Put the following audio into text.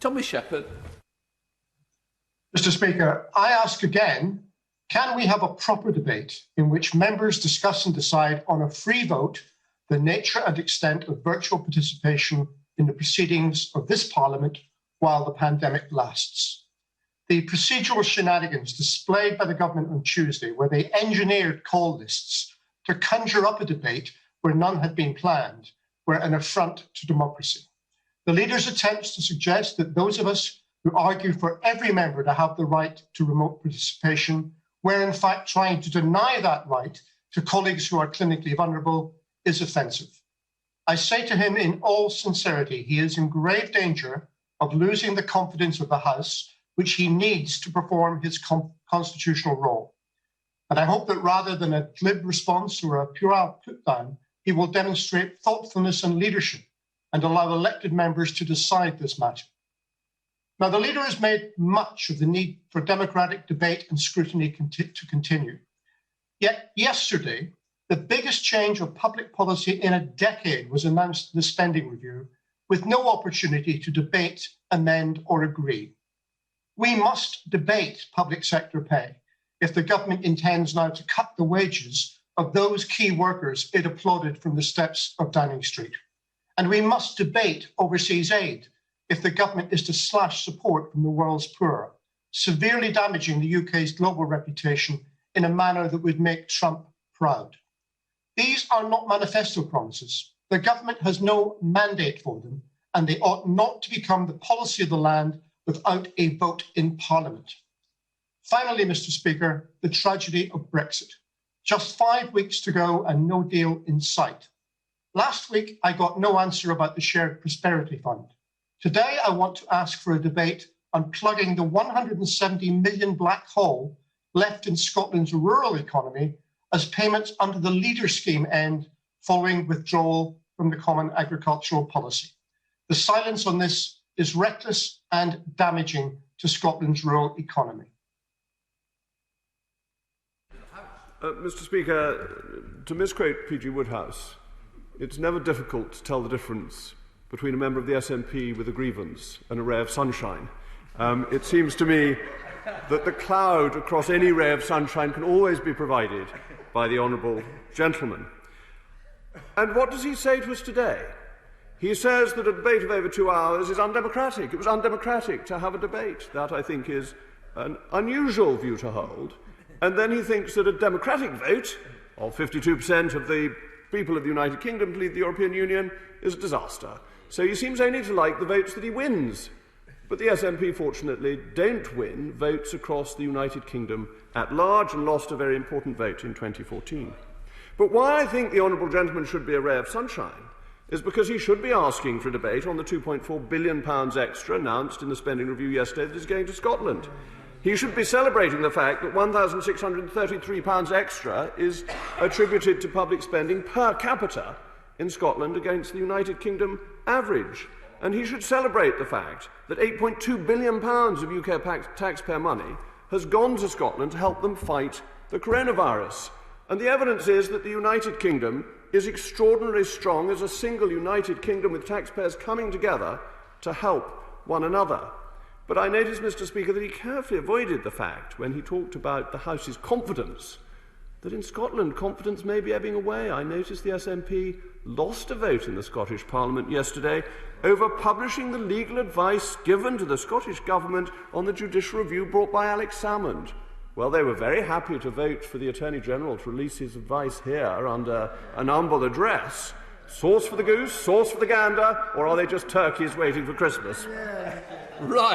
Tommy Shepherd. Mr. Speaker, I ask again, can we have a proper debate in which members discuss and decide on a free vote the nature and extent of virtual participation in the proceedings of this Parliament while the pandemic lasts? The procedural shenanigans displayed by the government on Tuesday, where they engineered call lists to conjure up a debate where none had been planned, were an affront to democracy. The leader's attempts to suggest that those of us who argue for every member to have the right to remote participation were in fact trying to deny that right to colleagues who are clinically vulnerable is offensive. I say to him in all sincerity, he is in grave danger of losing the confidence of the House, which he needs to perform his constitutional role. And I hope that rather than a glib response or a puerile put-down, he will demonstrate thoughtfulness and leadership and allow elected members to decide this matter. Now, the leader has made much of the need for democratic debate and scrutiny to continue. Yet yesterday, the biggest change of public policy in a decade was announced in the spending review, with no opportunity to debate, amend or agree. We must debate public sector pay if the government intends now to cut the wages of those key workers it applauded from the steps of Downing Street. And we must debate overseas aid if the government is to slash support from the world's poor, severely damaging the UK's global reputation in a manner that would make Trump proud. These are not manifesto promises. The government has no mandate for them, and they ought not to become the policy of the land without a vote in Parliament. Finally, Mr. Speaker, the tragedy of Brexit. Just 5 weeks to go and no deal in sight. Last week, I got no answer about the Shared Prosperity Fund. Today, I want to ask for a debate on plugging the 170 million black hole left in Scotland's rural economy as payments under the Leader Scheme end following withdrawal from the Common Agricultural Policy. The silence on this is reckless and damaging to Scotland's rural economy. Mr. Speaker, to misquote P.G. Woodhouse, it's never difficult to tell the difference between a member of the SNP with a grievance and a ray of sunshine. It seems to me that the cloud across any ray of sunshine can always be provided by the honourable gentleman. And what does he say to us today? He says that a debate of over 2 hours is undemocratic. It was undemocratic to have a debate. That, I think, is an unusual view to hold. And then he thinks that a democratic vote of 52% of the people of the United Kingdom to leave the European Union is a disaster. So he seems only to like the votes that he wins. But the SNP, fortunately, don't win votes across the United Kingdom at large and lost a very important vote in 2014. But why I think the honourable gentleman should be a ray of sunshine is because he should be asking for a debate on the £2.4 billion extra announced in the spending review yesterday that is going to Scotland. He should be celebrating the fact that £1,633 extra is attributed to public spending per capita in Scotland against the United Kingdom average. And he should celebrate the fact that £8.2 billion of UK taxpayer money has gone to Scotland to help them fight the coronavirus. And the evidence is that the United Kingdom is extraordinarily strong as a single United Kingdom with taxpayers coming together to help one another. But I noticed, Mr. Speaker, that he carefully avoided the fact, when he talked about the House's confidence, that in Scotland confidence may be ebbing away. I noticed the SNP lost a vote in the Scottish Parliament yesterday over publishing the legal advice given to the Scottish Government on the judicial review brought by Alex Salmond. Well, they were very happy to vote for the Attorney-General to release his advice here under an humble address. Sauce for the goose, sauce for the gander, or are they just turkeys waiting for Christmas? Right.